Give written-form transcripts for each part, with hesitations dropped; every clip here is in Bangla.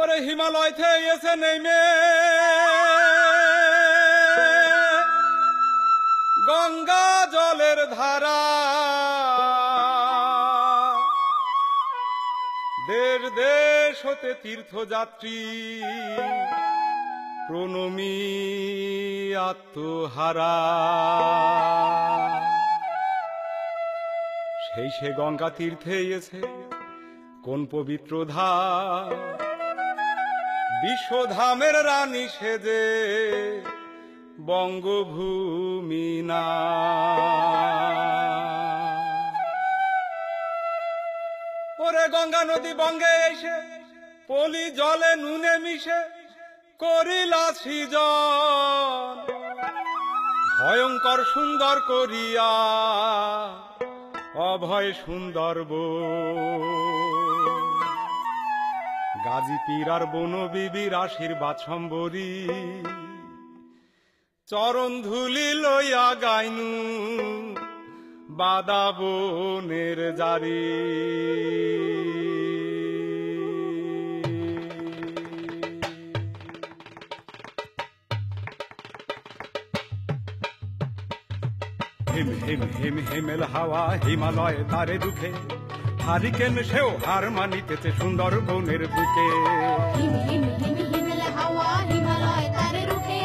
ওরে হিমালয় থেকে এসে নেমে গঙ্গা জলের ধারা দেশ দেশ হতে তীর্থযাত্রী প্রণমী আত্মহারা সেই সে গঙ্গা তীর্থে এসে কোন পবিত্র ধাম বিশ্বধামের রানী সেজে বঙ্গভূমি না ওরে গঙ্গা নদী বঙ্গে এসে পলি জলে নুনে মিশে করিলা সৃজন ভয়ঙ্কর সুন্দর করিয়া অভয় সুন্দরব গাজী পীর আর বনবিবির আশীর্বাদ সম্বরী চরণ ধুলি লইয়া গাইনু বাদা বনের জারি হিম হিম হিম হিমেল হাওয়া হিমালয় তারে দুঃখে হারিকেন সেও হার মানিতেছে সুন্দরবনের বুকে হিম হিম হিম হিমেল হাওয়া হিমালয় তারে রুখে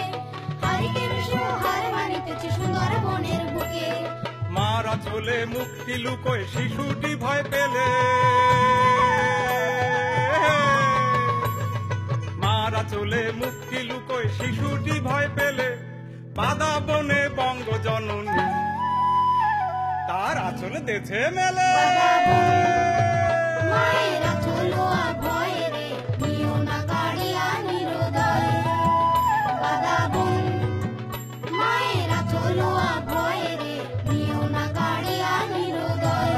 হারিকেন সেও হার মানিতেছে সুন্দরবনের বুকে মারা চলে মুক্তি লুকোয় শিশুটি ভয় পেলে মারা চলে মুক্তি লুকোয় শিশুটি ভয় পেলে বাদা বনে বঙ্গ জননী তার আচলে দেছে মেলে মায়েরা চলো ভয়ে রে নিও না কাড়িয়া নিরোদয় বাদা বন মায়েরা চলো ভয়ে রে নিও না কাড়িয়া নিরোদয়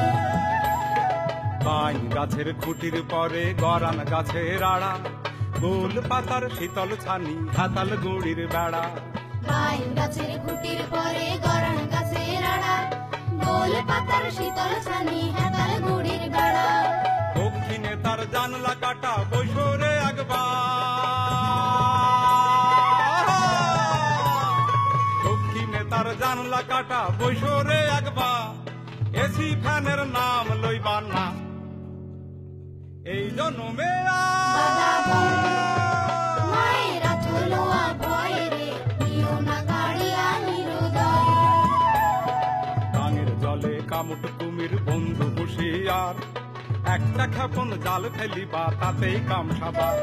বাইন গাছের খুঁটির পরে গরান গাছের আড়া গোল পাতার শীতল ছানি হাতাল গুড়ির বেড়া বাইন গাছের খুঁটির পরে গরান গাছের আড়া গোল পাতার শীতল ছানি হাতাল গুড়ির বেড়া দক্ষিণে তার জানলা কাটা বৈশরে দক্ষিণে তার জানলা কাটা বৈশরে একবার এসি ফ্যানের নাম লইবার না এই জন্মে মায়েরা চলো ভয়ে রে নিও না কাড়িয়া নিরোদয় গাঙের জলে কামুট কুমির বন্ধু হুঁশিয়ার একটা ক্ষেপণ জাল ফেলিবা তাতেই কাম সাবার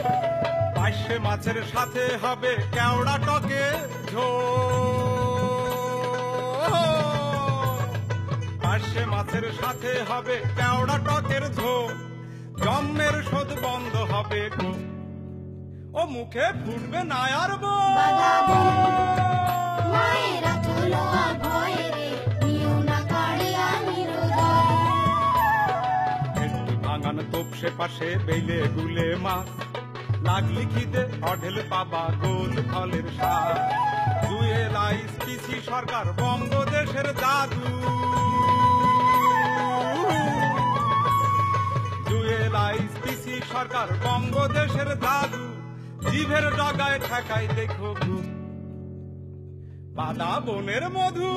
পাইশে মাছের সাথে হবে কেওড়া টকে পাইশে মাছের সাথে হবে কেওড়া টকের ঝোল জন্মের শোধ বন্ধ হবে গো ও মুখে ফুটবে না আর মায়েরা চলো ভয়ে রে নিও না কাড়িয়া নিরোদয় একটি ভাঙান তোপসে পাশে বেলে গুলে মাছ লাগলি খিদে অঢেল পাবা গোল ফলের সার দুয়ে লাইস পিসি সরকার বঙ্গদেশের জাদু দুয়ে লাইস পিসি সরকার বঙ্গদেশের জাদু জিভের ডগায় ঠেকাই দেখো বাদা বনের মধু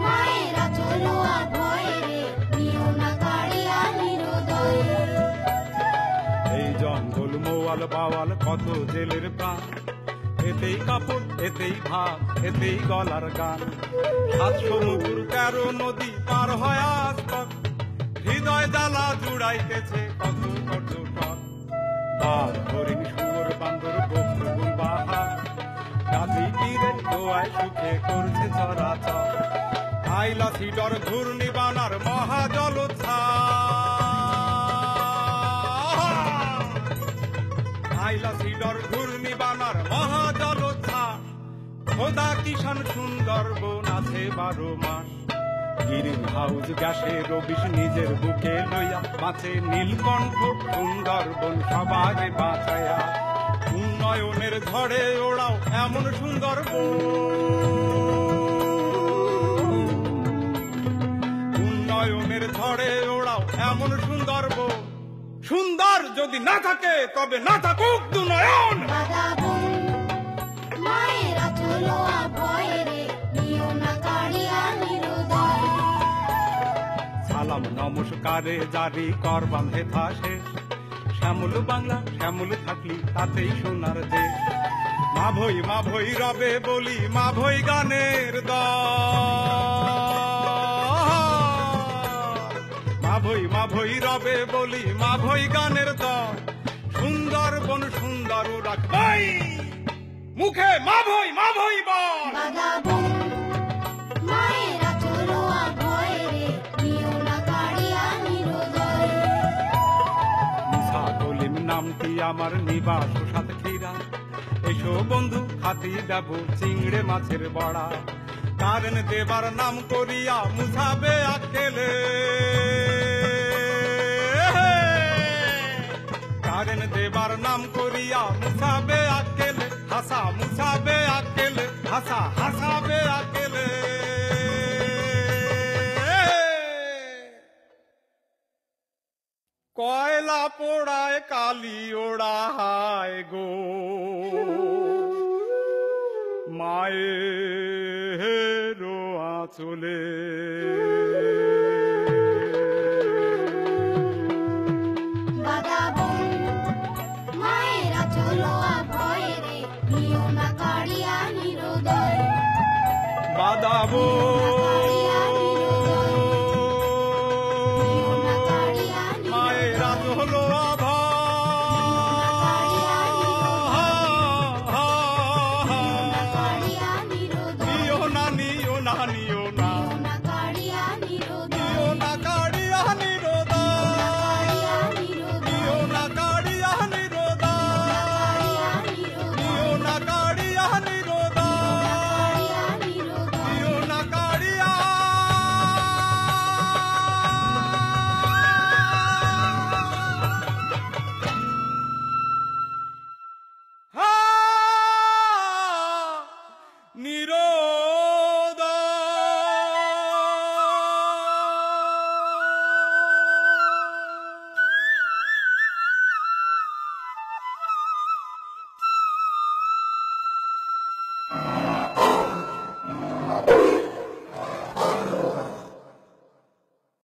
মায়েরা চলো ভয়ে রে নিও না কাড়িয়া নিরোদয় এই জঙ্গল মোয়াল বাওয়াল কত জেলের প্রাণ এতেই কাপড় এতেই ভাত এতেই গলার গান 7 সমুদ্র 13 নদী পার হয় আজ তক হৃদয় জ্বালা জুড়াইতেছে কত পর্যটক বাঘ হরিণ শুয়োর বান্দর বকুল বাহার গাজী পীরের দোয়ায় সুখে করছে চরাচর আইলা সিডর ঘূর্ণি বানার আইলা সিডর ঘূর্ণি বানার মহাজলোচ্ছ্বাস খোদা কিষান সুন্দরবন আছে 12 মাস গ্রিন হাউস গ্যাসে রবিশ নিজের বুকে লইয়া বাঁচে নীলকণ্ঠ সুন্দরবন সবারে বাঁচায়া উন্নয়নের ঝড়ে ওড়াও এমন সুন্দরবন উন্নয়নের ঝড়ে ওড়াও এমন সুন্দরবন সুন্দর যদি না থাকে তবে না থাকুক দুনয়ন। বাধা বোন মায়েরা চলো ভয়ে রে, নিও না কাড়িয়া নিরুদয়। সালাম নমস্কারে জারি করবাম হেথা শেষ, শ্যামল বাংলা শ্যামল থাকলি তাতেই সোনার দেশ। মা ভই রবে বলি মা ভই গানের মা ভই রবে বলি মা ভই গানের দল। সুন্দর বন সুন্দর রাখবাই, মুখে মা ভই বল। বাধা বোন মায়েরা চলো ভয়ে রে, নিও না কাড়িয়া নিরুদয়। মুসা কলিম নামটি আমার নিবাস সাতক্ষীরা, এসো বন্ধু খাতি দেব চিংড়ে মাছের বড়া। কারণ দেবার নাম করিয়া মুসাবে আকেলে, কারণ দেবার নাম করিয়া মুসাবে আকেলে। হাসা মুসাবে আকেলে, হাসা হাসাবে আকেলে। কয়লা পোড়ায় কালি ওড়ায় গো, মায়ের আঁচলে। বাধা বোন মায়েরা চলো ভয়ে রে, নিও না কাড়িয়া নিরুদয়। বাদাবো